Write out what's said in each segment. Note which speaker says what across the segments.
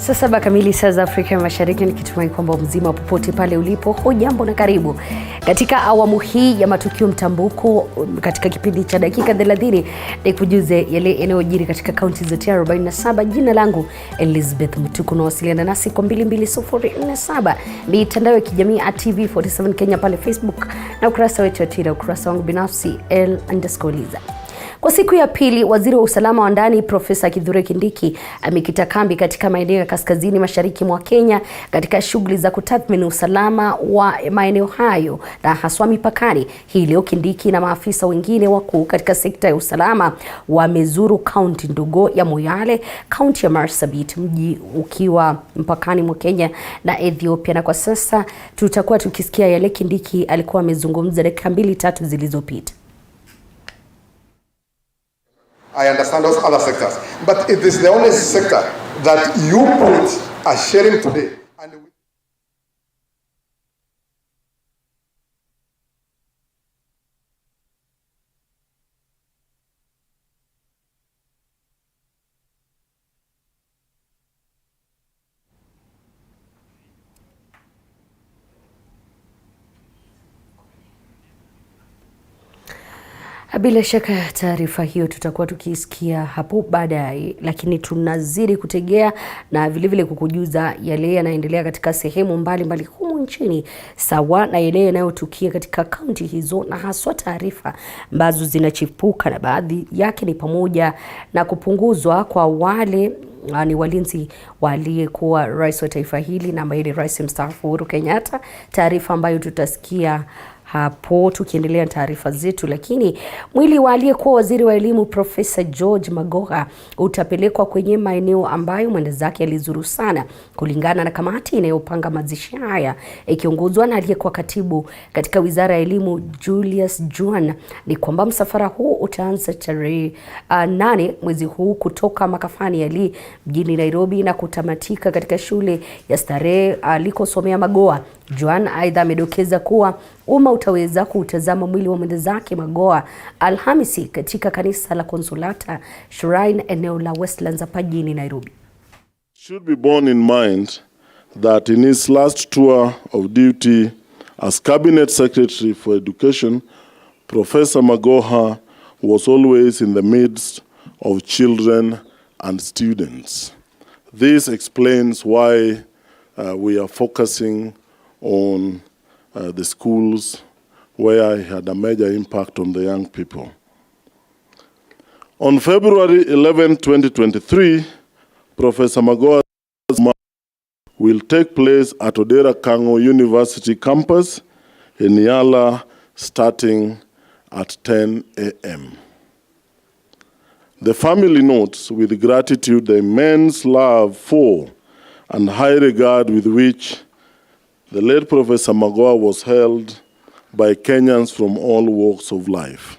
Speaker 1: Saa 7 kamili saa za Afrika Mashariki, nikitumai kwamba mzima popote pale ulipo. Hujambo na karibu katika awamu hii ya Matukio Mtambuko. Katika kipindi cha dakika 30 nikujuze yale yanayojiri katika kaunti zote 47. Jina langu Elizabeth Mutuku, na wasiliana nasi kwa 22047 mitandao ya kijamii @TV47 Kenya pale Facebook, na ukurasa wetu wa Twitter, ukurasa wangu binafsi L_Liza. Kwa siku ya pili, waziri wa usalama wa ndani Profesa Kithure Kindiki amekita kambi katika maeneo ya kaskazini mashariki mwa Kenya katika shughuli za kutathmini usalama wa maeneo hayo na haswa mipakani. Hii leo Kindiki na maafisa wengine wakuu katika sekta ya usalama wamezuru kaunti ndogo ya Moyale, kaunti ya Marsabit, mji ukiwa mpakani mwa Kenya na Ethiopia. Na kwa sasa tutakuwa tukisikia yale Kindiki alikuwa amezungumza dakika 2-3 zilizopita.
Speaker 2: I understand those other sectors, but it is the only sector that you put a sharing today.
Speaker 1: Bila shaka taarifa hiyo tutakuwa tukisikia hapo baadaye, lakini tunazidi kutegea na vile kukujuza yale yanaendelea katika sehemu mbalimbali humu nchini, sawa na yale yanayotukia katika kaunti hizo, na haswa taarifa ambazo zinachipuka, na baadhi yake ni pamoja na kupunguzwa kwa wale ni walinzi waliyekuwa rais wa taifa hili na ambaye ni rais mstaafu Uhuru Kenyatta, taarifa ambayo tutasikia hapo tukiendelea taarifa zetu. Lakini mwili wa aliyekuwa waziri wa elimu Profesa George Magoha utapelekwa kwenye maeneo ambayo mwenda zake alizuru sana, kulingana na kamati inayopanga mazishi haya ikiongozwa na aliyekuwa katibu katika wizara ya elimu Julius Juan. Ni kwamba msafara huu utaanza tarehe 8 mwezi huu kutoka makafani ya Lee mjini Nairobi na kutamatika katika shule ya Starehe alikosomea Magoha. Juan aidha amedokeza kuwa umma utaweza kutazama mwili wa mwenda zake Magoha Alhamisi katika kanisa la Consolata Shrine eneo la Westlands hapa jijini Nairobi.
Speaker 3: Should be borne in mind that in his last tour of duty as Cabinet Secretary for Education, Professor Magoha was always in the midst of children and students. This explains why we are focusing on the schools where he had a major impact on the young people. On February 11, 2023, Professor Magoha's will take place at Odera Kango University campus in Yala starting at 10 a.m. The family notes with gratitude the immense love for and high regard with which the late Professor Magoha was held by Kenyans from all walks of life.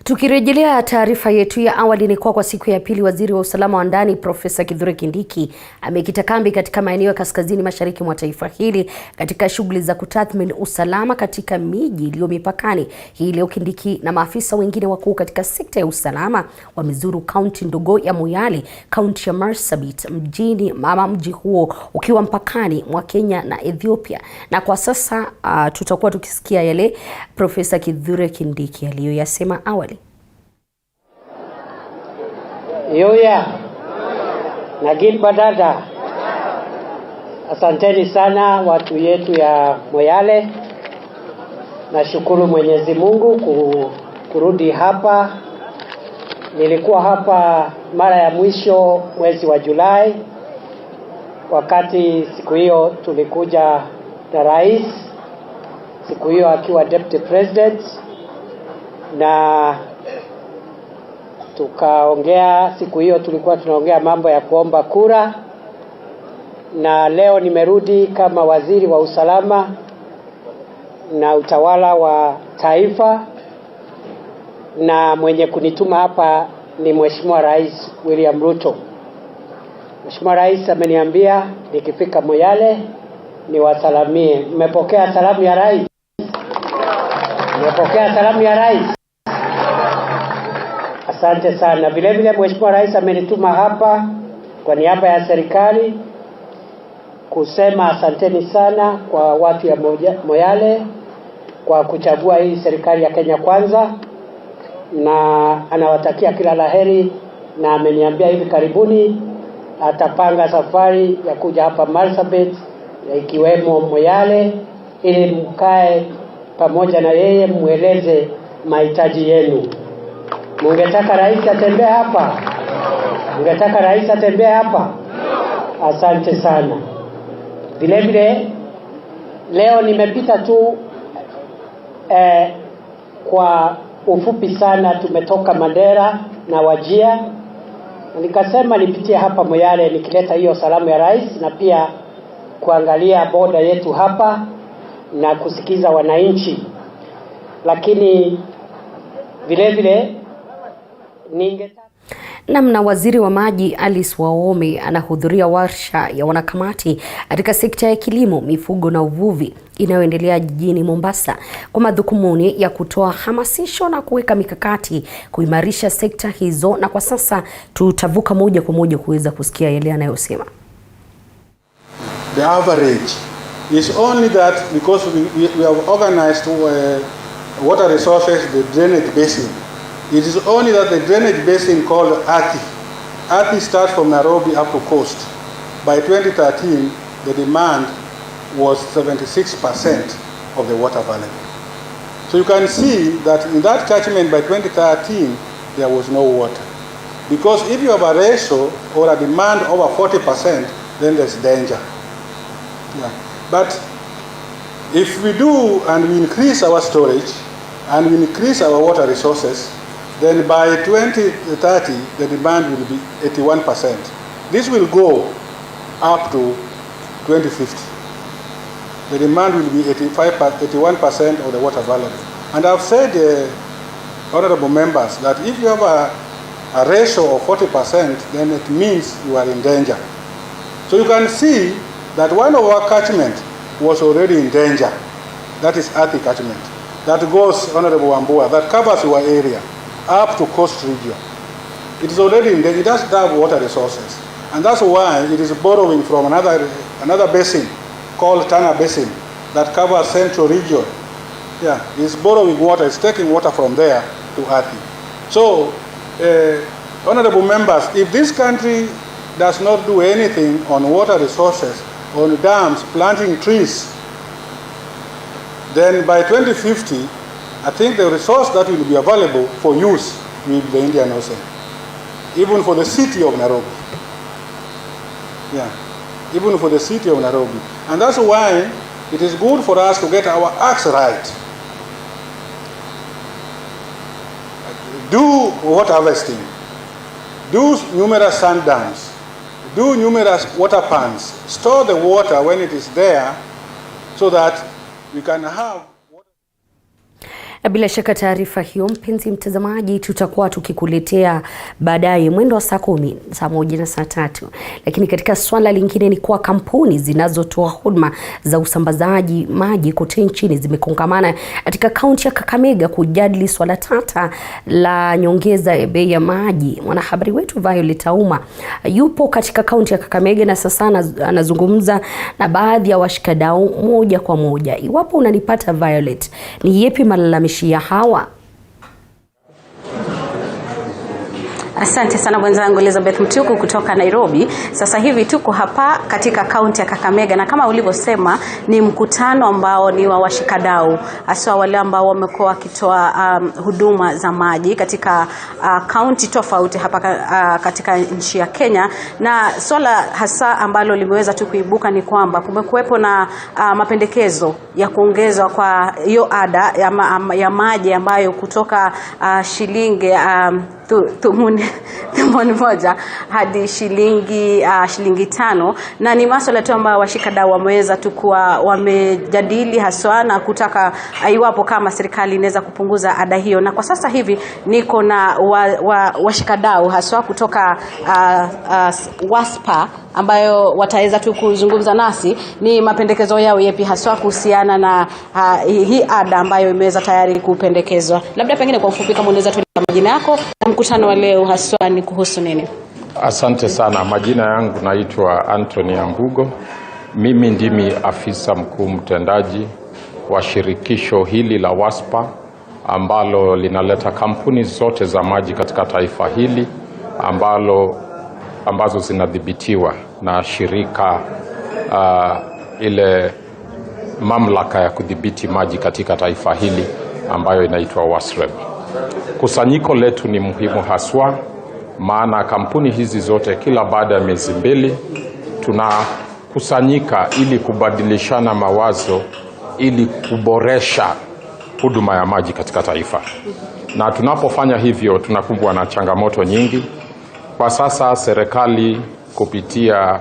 Speaker 1: Tukirejelea taarifa yetu ya awali, ni kwa siku ya pili waziri wa usalama wa ndani Profesa Kithure Kindiki amekita kambi katika maeneo ya kaskazini mashariki mwa taifa hili katika shughuli za kutathmini usalama katika miji iliyo mipakani. Hii leo Kindiki na maafisa wengine wakuu katika sekta ya usalama wamezuru kaunti ndogo ya Moyale, kaunti ya Marsabit, mji huo ukiwa mpakani mwa Kenya na Ethiopia. Na kwa sasa tutakuwa tukisikia yale Profesa Kithure Kindiki aliyoyasema awali.
Speaker 4: Yoya na Gilbadada, asanteni sana watu yetu ya Moyale. Nashukuru Mwenyezi Mungu kurudi hapa. Nilikuwa hapa mara ya mwisho mwezi wa Julai, wakati siku hiyo tulikuja na rais, siku hiyo akiwa deputy president, na tukaongea. Siku hiyo tulikuwa tunaongea mambo ya kuomba kura, na leo nimerudi kama waziri wa usalama na utawala wa taifa, na mwenye kunituma hapa ni Mheshimiwa Rais William Ruto. Mheshimiwa Rais ameniambia nikifika Moyale niwasalamie. Mmepokea salamu ya rais? Mmepokea salamu ya rais? Asante sana. Vile vile Mheshimiwa Rais amenituma hapa kwa niaba ya serikali kusema asanteni sana kwa watu ya Moyale kwa kuchagua hii serikali ya Kenya Kwanza, na anawatakia kila laheri, na ameniambia hivi karibuni atapanga safari ya kuja hapa Marsabit ikiwemo Moyale ili mkae pamoja na yeye mueleze mahitaji yenu. Mungetaka rais atembee hapa? Mungetaka rais atembee hapa? Asante sana. Vile vile leo nimepita tu kwa ufupi sana, tumetoka Mandera na Wajia. Nikasema nipitie hapa Moyale nikileta hiyo salamu ya rais, na pia kuangalia boda yetu hapa na kusikiza wananchi. Lakini vile vile
Speaker 1: namna waziri wa maji Alice Wahome anahudhuria warsha ya wanakamati katika sekta ya kilimo, mifugo na uvuvi inayoendelea jijini Mombasa kwa madhumuni ya kutoa hamasisho na kuweka mikakati kuimarisha sekta hizo, na kwa sasa tutavuka moja kwa moja kuweza kusikia yale anayosema.
Speaker 5: The average is only that because we have organized water resources, the drainage basin. It is only that the drainage basin called Athi starts from Nairobi up to coast. By 2013, the demand was 76% of the water available. So you can see that in that catchment by 2013, there was no water. Because if you have a ratio or a demand over 40%, then there's danger. Yeah. But if we do and we increase our storage and we increase our water resources, then by 2030, the demand will be 81%. This will go up to 2050. The demand will be 81% of the water available. And I've said, honorable members, that if you have a ratio of 40%, then it means you are in danger. So you can see that one of our catchment was already in danger. That is Athi catchment. That goes, Honorable Wambua, that covers your area up to coast region. It is already in danger. It doesn't have water resources. And that's why it is borrowing from another basin called Tana Basin that covers central region. Yeah, it's borrowing water, it's taking water from there to Athi. So, honorable members, if this country does not do anything on water resources, on dams, planting trees, then by 2050, I think the resource that will be available for use will be the Indian Ocean, even for the city of Nairobi. Yeah, even for the city of Nairobi. And that's why it is good for us to get our acts right. Do water harvesting, do numerous sand dams, do numerous water ponds, store the water when it is there so that we can have.
Speaker 1: Bila shaka taarifa hiyo, mpenzi mtazamaji, tutakuwa tukikuletea baadaye mwendo wa saa 10, saa 1 na saa 3. Lakini katika swala lingine ni kuwa kampuni zinazotoa huduma za usambazaji maji kote nchini zimekongamana katika kaunti ya Kakamega kujadili swala tata la nyongeza ya bei ya maji. Mwanahabari wetu Violet Auma yupo katika kaunti ya Kakamega na sasa anazungumza na baadhi ya washikadau moja kwa moja. Iwapo unanipata Violet, ni yepi malalamishi ya hawa?
Speaker 6: Asante sana mwenzangu Elizabeth Mtuku kutoka Nairobi. Sasa hivi tuko hapa katika kaunti ya Kakamega, na kama ulivyosema ni mkutano ambao ni wa washikadau, hasa wale ambao wamekuwa wakitoa huduma za maji katika kaunti tofauti hapa katika nchi ya Kenya. Na swala hasa ambalo limeweza tu kuibuka ni kwamba kumekuwepo na mapendekezo ya kuongezwa kwa hiyo ada ya maji ambayo kutoka shilingi thumuni moja hadi shilingi 5, na ni masuala tu ambayo washikadau wameweza tu kuwa wamejadili haswa na kutaka iwapo kama serikali inaweza kupunguza ada hiyo. Na kwa sasa hivi niko na washikadau haswa kutoka WASPA ambayo wataweza tu kuzungumza nasi ni mapendekezo yao yapi haswa kuhusiana na hii ada ambayo imeweza tayari kupendekezwa. Labda pengine kwa ufupi kama unaweza tu majina yako na mkutano wa leo haswa ni kuhusu nini?
Speaker 7: Asante sana. Majina yangu naitwa Anthony Ambugo. Mimi ndimi afisa mkuu mtendaji wa shirikisho hili la WASPA ambalo linaleta kampuni zote za maji katika taifa hili ambazo zinadhibitiwa na shirika ile mamlaka ya kudhibiti maji katika taifa hili ambayo inaitwa WASREB. Kusanyiko letu ni muhimu haswa, maana kampuni hizi zote kila baada ya miezi mbili tunakusanyika ili kubadilishana mawazo ili kuboresha huduma ya maji katika taifa. Na tunapofanya hivyo tunakumbwa na changamoto nyingi. Kwa sasa serikali kupitia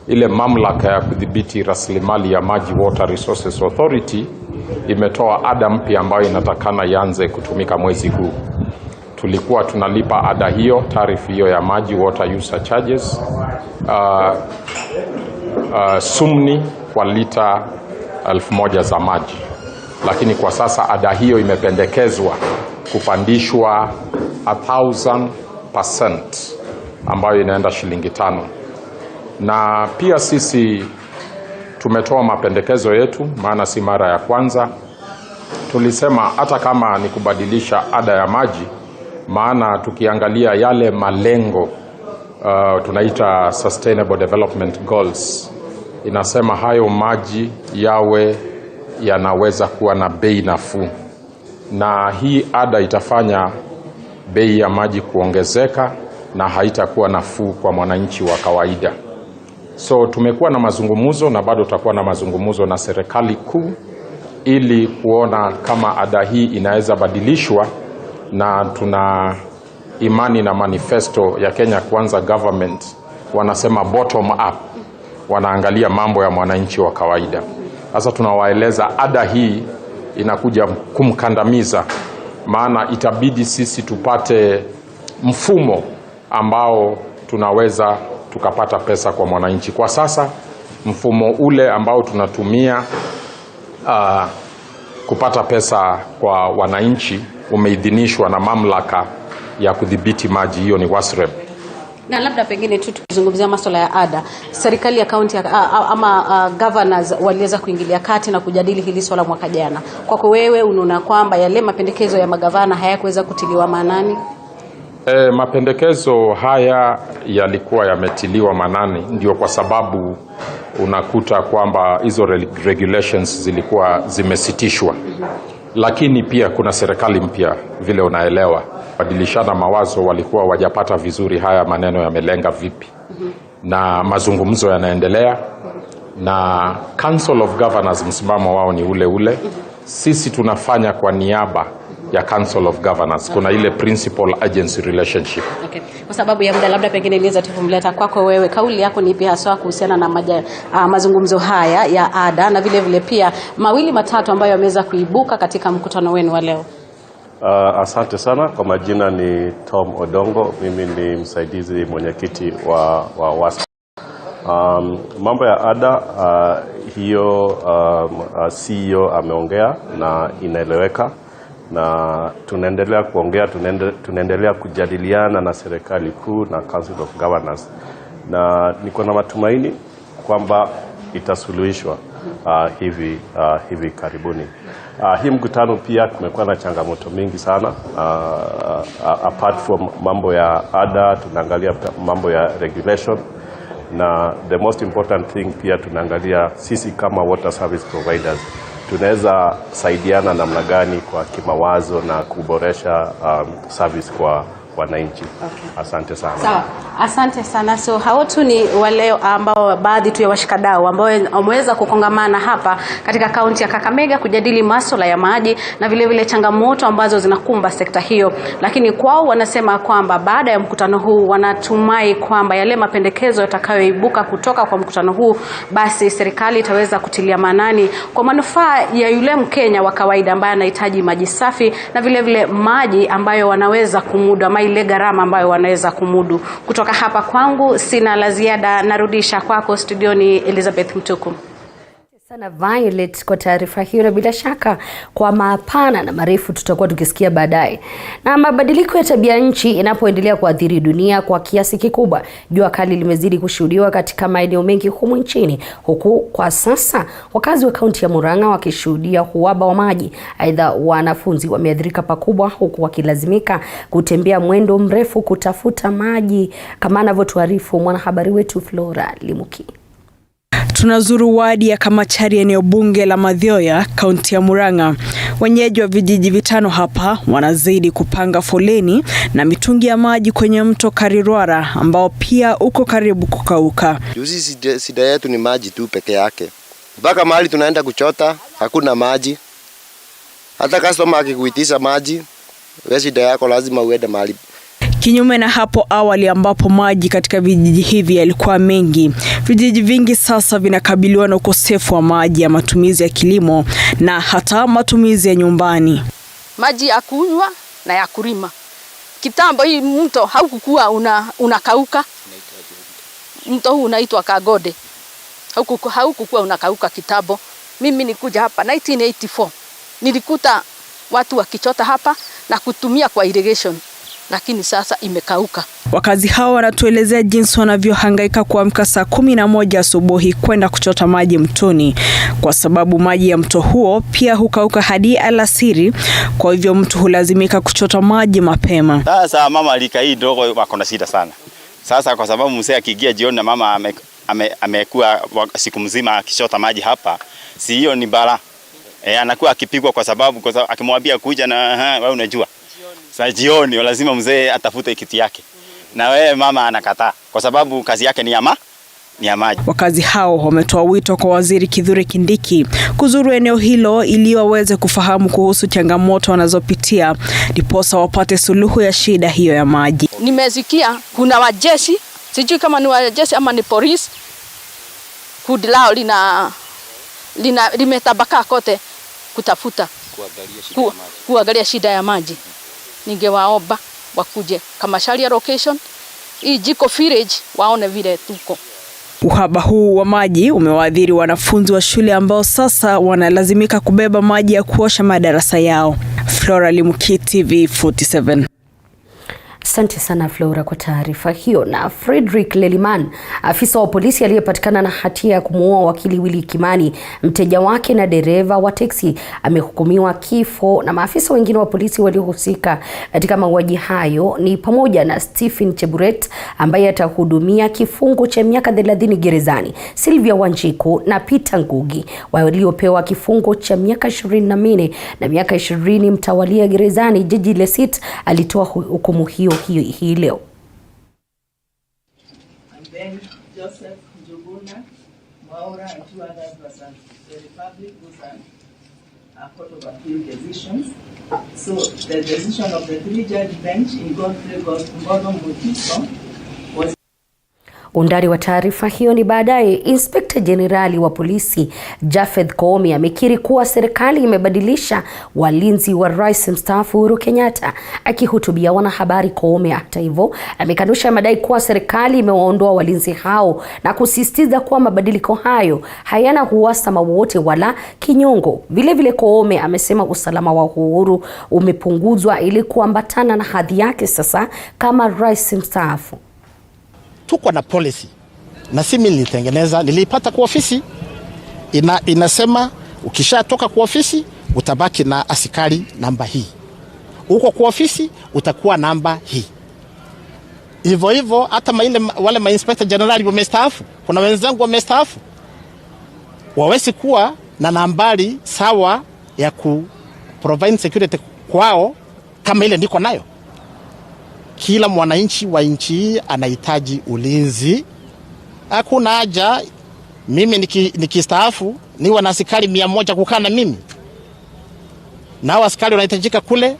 Speaker 7: ile mamlaka ya kudhibiti rasilimali ya maji, Water Resources Authority, imetoa ada mpya ambayo inatakana ianze kutumika mwezi huu. Tulikuwa tunalipa ada hiyo, taarifa hiyo ya maji, water user charges, sumni kwa lita 1000 za maji. Lakini kwa sasa ada hiyo imependekezwa kupandishwa 1000% ambayo inaenda shilingi 5. Na pia sisi tumetoa mapendekezo yetu, maana si mara ya kwanza. Tulisema hata kama ni kubadilisha ada ya maji, maana tukiangalia yale malengo tunaita Sustainable Development Goals, inasema hayo maji yawe yanaweza kuwa na bei nafuu. Na hii ada itafanya bei ya maji kuongezeka na haitakuwa nafuu kwa mwananchi wa kawaida. So tumekuwa na mazungumzo na bado tutakuwa na mazungumzo na serikali kuu ili kuona kama ada hii inaweza badilishwa, na tuna imani na manifesto ya Kenya Kwanza government wanasema bottom up, wanaangalia mambo ya mwananchi wa kawaida. Sasa tunawaeleza ada hii inakuja kumkandamiza, maana itabidi sisi tupate mfumo ambao tunaweza tukapata pesa kwa mwananchi. Kwa sasa mfumo ule ambao tunatumia kupata pesa kwa wananchi umeidhinishwa na mamlaka ya kudhibiti maji, hiyo ni WASREB.
Speaker 6: Na labda pengine tu tukizungumzia masuala ya ada, serikali ya kaunti governors waliweza kuingilia kati na kujadili hili swala mwaka jana. Kwako wewe unaona kwamba yale mapendekezo ya magavana hayakuweza kutiliwa maanani?
Speaker 7: Mapendekezo haya yalikuwa yametiliwa maanani, ndio kwa sababu unakuta kwamba hizo regulations zilikuwa zimesitishwa. Lakini pia kuna serikali mpya, vile unaelewa, badilishana mawazo, walikuwa wajapata vizuri haya maneno yamelenga vipi. Na mazungumzo yanaendelea, na Council of Governors msimamo wao ni ule ule. Sisi tunafanya kwa niaba ya Council of Governors. Kuna ile principal agency relationship.
Speaker 6: Okay. Kwa sababu ya muda, labda pengine niweza tufumleta kwako wewe, kauli yako ni pia haswa kuhusiana na mazungumzo haya ya ada, na vile vile pia mawili matatu ambayo yameweza kuibuka katika mkutano wenu wa leo.
Speaker 8: Asante sana. Kwa majina ni Tom Odongo, mimi ni msaidizi mwenyekiti wa WASPA. Mambo ya ada hiyo CEO ameongea na inaeleweka, na tunaendelea kuongea, tunaendelea kujadiliana na serikali kuu na Council of Governors, na niko na matumaini kwamba itasuluhishwa hivi karibuni. Hii mkutano pia kumekuwa na changamoto mingi sana. Apart from mambo ya ada, tunaangalia mambo ya regulation, na the most important thing pia tunaangalia sisi kama water service providers tunaweza saidiana namna gani kwa kimawazo na kuboresha service kwa wananchi. Okay. Asante sana.
Speaker 6: Sawa. Asante sana. So hao tu ni wale ambao baadhi tu ya washikadau ambao wameweza kukongamana hapa katika kaunti ya Kakamega kujadili masuala ya maji na vile vile changamoto ambazo zinakumba sekta hiyo. Lakini kwao wanasema kwamba baada ya mkutano huu wanatumai kwamba yale mapendekezo yatakayoibuka kutoka kwa mkutano huu basi serikali itaweza kutilia maanani kwa manufaa ya yule Mkenya wa kawaida ambaye anahitaji maji safi na vile vile maji ambayo wanaweza kumudu, ama ile gharama ambayo wanaweza kumudu. Kutoka hapa kwangu sina la ziada, narudisha kwako studioni Elizabeth Mtuku.
Speaker 1: Sana Violet kwa taarifa hiyo, na bila shaka kwa mapana na marefu tutakuwa tukisikia baadaye. Na mabadiliko ya tabia nchi inapoendelea kuathiri dunia kwa kiasi kikubwa, jua kali limezidi kushuhudiwa katika maeneo mengi humu nchini, huku kwa sasa wakazi wa kaunti ya Murang'a wakishuhudia uhaba wa maji. Aidha, wanafunzi wameathirika pakubwa, huku wakilazimika kutembea mwendo mrefu kutafuta maji, kama anavyotuarifu mwanahabari wetu Flora Limuki.
Speaker 9: Tunazuru wadi ya Kamachari, eneo bunge la Mathioya, kaunti ya Murang'a. Wenyeji wa vijiji vitano hapa wanazidi kupanga foleni na mitungi ya maji kwenye mto Karirwara ambao pia uko karibu kukauka.
Speaker 10: Juzi shida yetu ni maji tu peke yake. Mpaka mahali tunaenda kuchota hakuna maji. Hata customer akikuitisha maji, wewe shida yako lazima uende mahali.
Speaker 9: Kinyume na hapo awali ambapo maji katika vijiji hivi yalikuwa mengi, vijiji vingi sasa vinakabiliwa na ukosefu wa maji ya matumizi ya kilimo na hata matumizi ya nyumbani.
Speaker 11: Maji ya kunywa na ya kulima. Kitambo hii mto haukuwa unakauka. Mto huu unaitwa Kagode. Haukuwa unakauka kitambo. Mimi nikuja hapa 1984. Nilikuta watu wakichota hapa na kutumia kwa irrigation. Lakini sasa imekauka.
Speaker 9: Wakazi hao wanatuelezea jinsi wanavyohangaika kuamka saa 11 asubuhi kwenda kuchota maji mtoni, kwa sababu maji ya mto huo pia hukauka hadi alasiri, kwa hivyo mtu hulazimika kuchota maji mapema.
Speaker 12: Sasa mama alika hii ndogo wako na shida sana. Sasa kwa sababu mzee akiingia jioni na mama amekuwa siku mzima akichota maji hapa, si hiyo ni bala. Anakuwa akipigwa kwa sababu akimwambia kuja na wewe unajua. Sasa jioni lazima mzee atafute kiti yake. Na wewe mama anakataa kwa sababu kazi yake ni ya maji.
Speaker 9: Wakazi hao wametoa wito kwa Waziri Kithure Kindiki kuzuru eneo hilo ili waweze kufahamu kuhusu changamoto wanazopitia, ndiposa wapate suluhu ya shida hiyo ya maji.
Speaker 11: Nimesikia kuna wajeshi, sijui kama ni wajeshi ama ni polisi, kundi lao limetabaka kote kutafuta kuangalia shida ya maji. Ningewaomba wakuje Kamachari location, hii jiko village waone vile tuko.
Speaker 9: Uhaba huu wa maji umewaathiri wanafunzi wa shule ambao sasa wanalazimika kubeba maji ya kuosha madarasa yao. Flora Limuki, TV 47.
Speaker 1: Asante sana Flora kwa taarifa hiyo. Na Frederick Leliman, afisa wa polisi aliyepatikana na hatia ya kumuua wakili Willy Kimani, mteja wake na dereva wa teksi, amehukumiwa kifo, na maafisa wengine wa polisi waliohusika katika mauaji hayo ni pamoja na Stephen Cheburet ambaye atahudumia kifungo cha miaka 30 gerezani, Sylvia Wanjiku na Peter Ngugi waliopewa kifungo cha miaka 24 na miaka 20 mtawalia gerezani. Jiji Lesit alitoa hukumu hiyo hii leo.
Speaker 13: So the decision of the 3-judge bench in Godfrey Mutiso was.
Speaker 1: Undani wa taarifa hiyo ni baadaye. Inspector Generali wa polisi Jafeth Koome amekiri kuwa serikali imebadilisha walinzi wa Rais mstaafu Uhuru Kenyatta. Akihutubia wanahabari, Koome hata hivyo amekanusha madai kuwa serikali imewaondoa walinzi hao na kusisitiza kuwa mabadiliko hayo hayana uhasama wote wala kinyongo. Vile Koome amesema usalama wa Uhuru umepunguzwa ili kuambatana na hadhi yake sasa kama Rais mstaafu.
Speaker 14: Tuko na policy na simi nilitengeneza, nilipata kwa ofisi inasema ukishatoka kwa ofisi utabaki na askari namba hii, uko kwa ofisi utakuwa namba hii. Hivyo hata wale inspector general wamestaafu, kuna wenzangu wamestaafu, wawezi kuwa na nambari sawa ya ku provide security kwao kama ile niko nayo. Kila mwananchi wa nchi hii anahitaji ulinzi. Hakuna haja mimi nikistaafu niwe na askari 100 kukaa na mimi. Na askari wanahitajika kule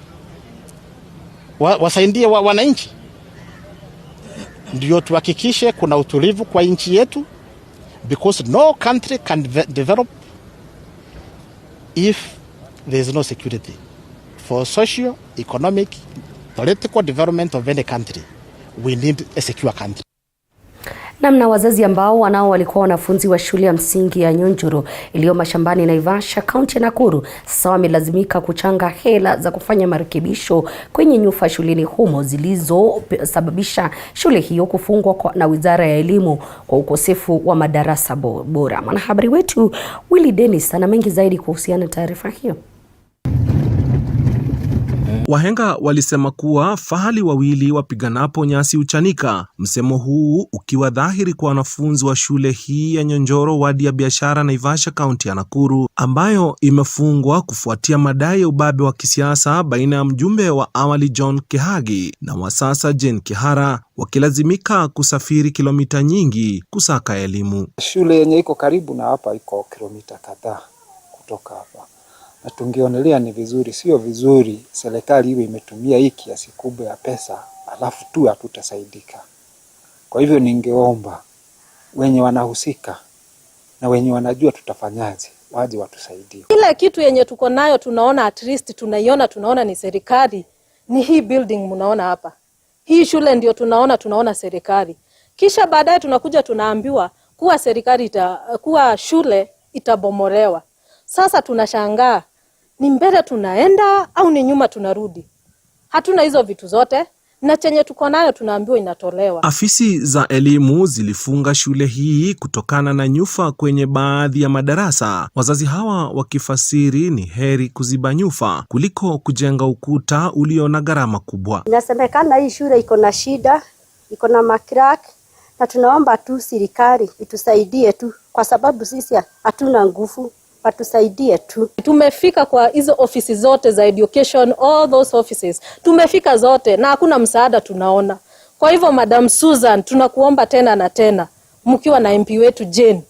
Speaker 14: wasaidie wananchi. Ndio tuhakikishe kuna utulivu kwa nchi yetu, because no country can develop if there is no security. For socio economic political development of any country, we need a secure country.
Speaker 1: Namna wazazi ambao walikuwa wanafunzi wa shule ya msingi ya Nyonjoro iliyo mashambani Naivasha, kaunti ya Nakuru, sasa wamelazimika kuchanga hela za kufanya marekebisho kwenye nyufa shuleni humo zilizosababisha shule hiyo kufungwa na Wizara ya Elimu kwa ukosefu wa madarasa bora. Mwanahabari wetu Willy Dennis ana mengi zaidi kuhusiana na taarifa hiyo.
Speaker 15: Wahenga walisema kuwa fahali wawili wapiganapo nyasi huchanika, msemo huu ukiwa dhahiri kwa wanafunzi wa shule hii ya Nyonjoro, wadi ya biashara Naivasha, kaunti ya Nakuru, ambayo imefungwa kufuatia madai ya ubabe wa kisiasa baina ya mjumbe wa awali John Kihagi na wa sasa Jane Kihara, wakilazimika kusafiri kilomita nyingi kusaka elimu.
Speaker 16: Shule yenye iko karibu na hapa iko kilomita kadhaa kutoka hapa. Na tungionelea ni vizuri, sio vizuri serikali iwe imetumia hii kiasi kubwa ya pesa alafu tu hatutasaidika. Kwa hivyo ningeomba wenye wanahusika na wenye wanajua tutafanyaje waje watusaidie.
Speaker 17: Kila kitu yenye tuko nayo tunaona at least tunaona ni serikali. Ni hii building mnaona hapa. Hii shule ndio tunaona serikali. Kisha baadaye tunakuja tunaambiwa kuwa serikali kuwa shule itabomolewa. Sasa tunashangaa ni mbele tunaenda au ni nyuma tunarudi. Hatuna hizo vitu zote na chenye tuko nayo tunaambiwa inatolewa.
Speaker 15: Afisi za elimu zilifunga shule hii kutokana na nyufa kwenye baadhi ya madarasa, wazazi hawa wakifasiri ni heri kuziba nyufa kuliko kujenga ukuta ulio na gharama kubwa.
Speaker 18: Inasemekana hii shule iko na shida, iko na makrak, na tunaomba tu serikali itusaidie tu kwa sababu sisi hatuna nguvu. Watusaidie tu.
Speaker 17: Tumefika kwa hizo ofisi zote za education, all those offices. Tumefika zote na hakuna msaada tunaona. Kwa hivyo Madam Susan, tunakuomba tena na tena, mkiwa na MP wetu Jane,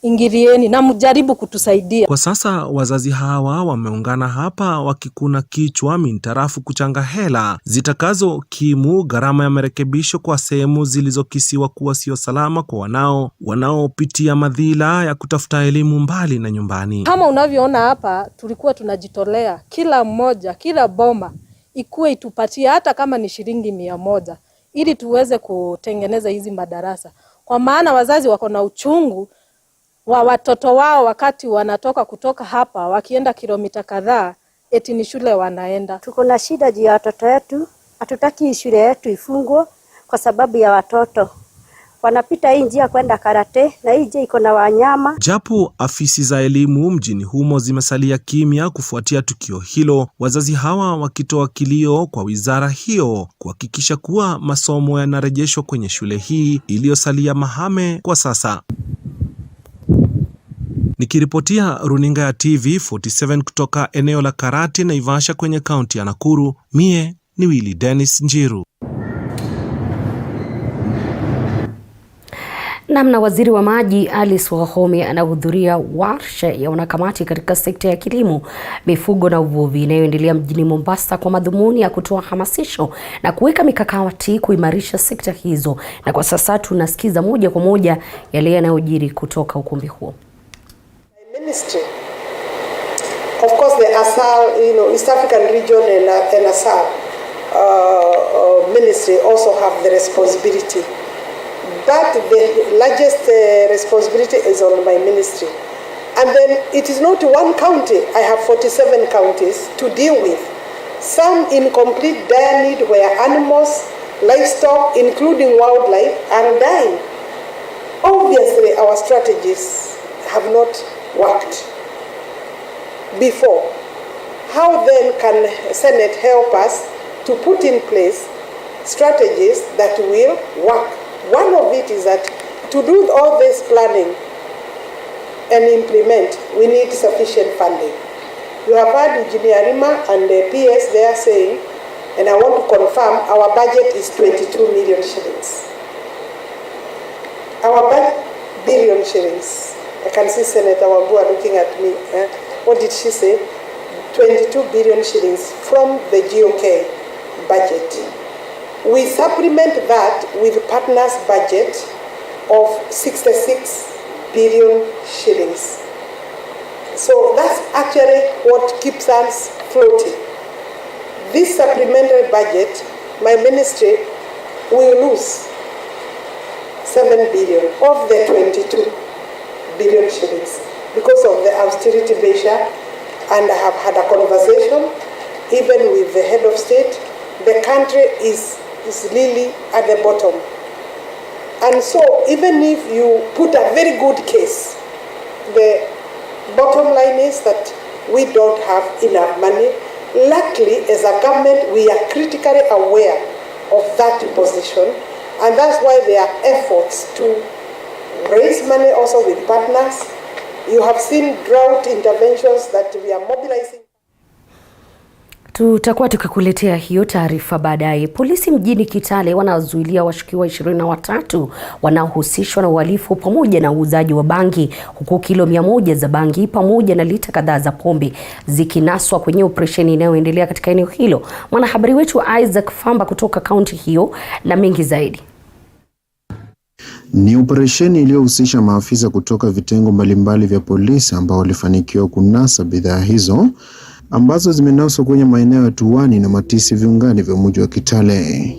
Speaker 17: ingilieni na mjaribu kutusaidia.
Speaker 15: Kwa sasa wazazi hawa wameungana hapa wakikuna kichwa mintarafu kuchanga hela zitakazo kimu gharama ya marekebisho kwa sehemu zilizokisiwa kuwa sio salama kwa wanaopitia madhila ya kutafuta elimu mbali na nyumbani.
Speaker 17: Kama unavyoona hapa, tulikuwa tunajitolea kila mmoja, kila boma ikuwe itupatie hata kama ni shilingi 100 ili tuweze kutengeneza hizi madarasa. Kwa maana wazazi wako na uchungu wa watoto wao wakati wanatoka kutoka hapa wakienda kilomita kadhaa eti ni shule wanaenda.
Speaker 18: Tuko na shida juu ya watoto wetu, hatutaki shule yetu ifungwe kwa sababu ya watoto. Wanapita hii njia kwenda karate na hii njia iko na wanyama.
Speaker 15: Japo afisi za elimu mjini humo zimesalia kimya kufuatia tukio hilo, wazazi hawa wakitoa kilio kwa wizara hiyo kuhakikisha kuwa masomo yanarejeshwa kwenye shule hii iliyosalia mahame kwa sasa. Nikiripotia runinga ya TV 47 kutoka eneo la Karati Naivasha kwenye kaunti ya Nakuru, mie ni Willy Dennis Njiru.
Speaker 1: Namna waziri wa maji Alice Wahome anahudhuria warsha ya wanakamati katika sekta ya kilimo, mifugo na uvuvi inayoendelea mjini Mombasa kwa madhumuni ya kutoa hamasisho na kuweka mikakati kuimarisha sekta hizo. Na kwa sasa tunasikiza moja kwa moja yale yanayojiri kutoka ukumbi huo.
Speaker 19: Ministry. Of course, the ASAL, East African region and ASAL ministry also have the responsibility. But the largest responsibility is on my ministry. And then it is not one county. I have 47 counties to deal with. Some in complete dire need where animals, livestock, including wildlife, are dying. Obviously, our strategies have not worked before. How then can Senate help us to put in place strategies that will work? One of it is that to do all this planning and implement, we need sufficient funding. You have heard Engineer Rima and the PS there saying, and I want to confirm, our budget is 22 million shillings. Our budget, billion shillings. I can see Senator Wambua looking at me. What did she say? 22 billion shillings from the GOK budget. We supplement that with partners' budget of 66 billion shillings. So that's actually what keeps us floating. This supplementary budget, my ministry will lose 7 billion of the 22 billion shillings because of the austerity measure, and I have had a conversation even with the head of state. The country is really at the bottom. And so even if you put a very good case, the bottom line is that we don't have enough money. Luckily, as a government, we are critically aware of that position, and that's why there are efforts to raise money also with partners. You have seen drought interventions that we are mobilizing.
Speaker 1: Tutakuwa tukikuletea hiyo taarifa baadaye. Polisi mjini Kitale wanazuilia washukiwa 23 wanaohusishwa na uhalifu pamoja na uuzaji wa bangi, huku kilo 100 za bangi pamoja na lita kadhaa za pombe zikinaswa kwenye operesheni inayoendelea katika eneo hilo. Mwanahabari wetu Isaac Famba kutoka kaunti hiyo na mengi zaidi.
Speaker 20: Ni operesheni iliyohusisha maafisa kutoka vitengo mbalimbali vya polisi ambao walifanikiwa kunasa bidhaa hizo ambazo zimenaswa kwenye maeneo ya Tuwani na Matisi viungani vya mji wa Kitale.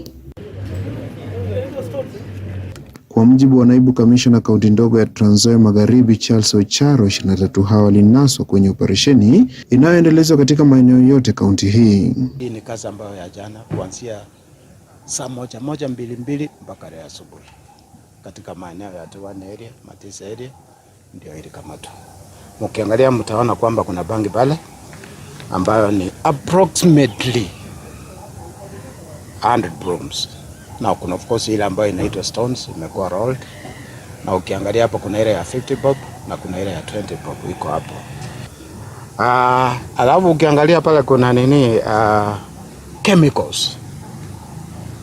Speaker 20: Kwa mujibu wa naibu kamishna kaunti ndogo ya Trans Nzoia Magharibi Charles Ocharo, 23 hawa walinaswa kwenye operesheni inayoendelezwa katika maeneo yote kaunti hii.
Speaker 21: Hii ni kazi ambayo ya jana kuanzia saa 1:22 mpaka leo asubuhi katika maeneo ya Tuwani area, Matisi area ndio ilikamatwa. Mkiangalia mtaona kwamba kuna bangi pale ambayo ni approximately 100 brooms. Na kuna of course ile ambayo inaitwa stones imekuwa rolled. Na ukiangalia hapo kuna ile ya 50 bob na kuna ile ya 20 bob iko hapo. Alafu ukiangalia pale kuna nini chemicals.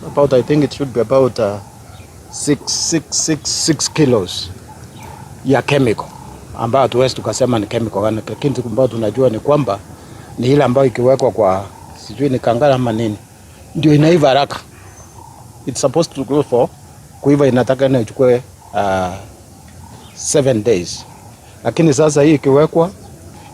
Speaker 21: About I think it should be about 6 kilos ya chemical ambayo tuwezi tukasema ni chemical, lakini ambayo tunajua ni kwamba ni ile ambayo ikiwekwa kwa sijui ni kangala ama nini ndio inaiva haraka. It's supposed to go for kuiva inataka na ichukue 7 days. Lakini sasa hii ikiwekwa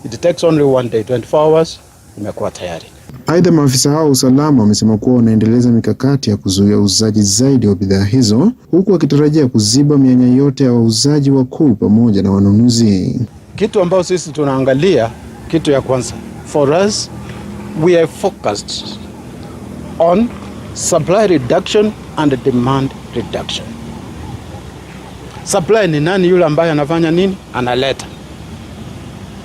Speaker 21: it takes only 1 day, 24 hours imekuwa tayari.
Speaker 20: Aidha, maafisa hao usalama wamesema kuwa wanaendeleza mikakati ya kuzuia uuzaji zaidi wa bidhaa hizo, huku wakitarajia kuziba mianya yote ya wauzaji wakuu pamoja na wanunuzi.
Speaker 21: Kitu ambao sisi tunaangalia, kitu ya kwanza, for us we are focused on supply reduction and demand reduction. Supply ni nani? Yule ambaye anafanya nini? Analeta.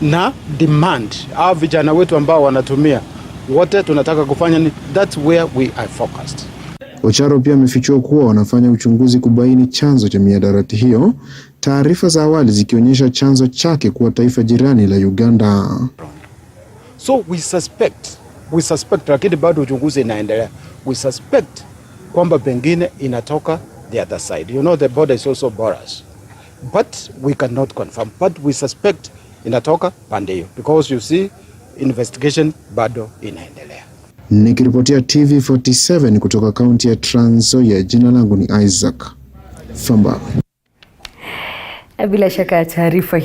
Speaker 21: Na demand, au vijana wetu ambao wanatumia, wote tunataka kufanya ni, that's where we are focused.
Speaker 20: Ocharo pia amefichua kuwa wanafanya uchunguzi kubaini chanzo cha mihadarati hiyo, taarifa za awali zikionyesha chanzo chake kuwa taifa jirani la Uganda.
Speaker 21: So we suspect lakini bado uchunguzi inaendelea. We suspect kwamba pengine inatoka the other side. You know the border is also porous. But we cannot confirm. But we suspect inatoka pande hiyo because you see investigation bado inaendelea.
Speaker 20: Nikiripotia TV47 kutoka kaunti ya Trans Nzoia, jina langu ni Isaac Famba.
Speaker 1: Bila shaka taarifa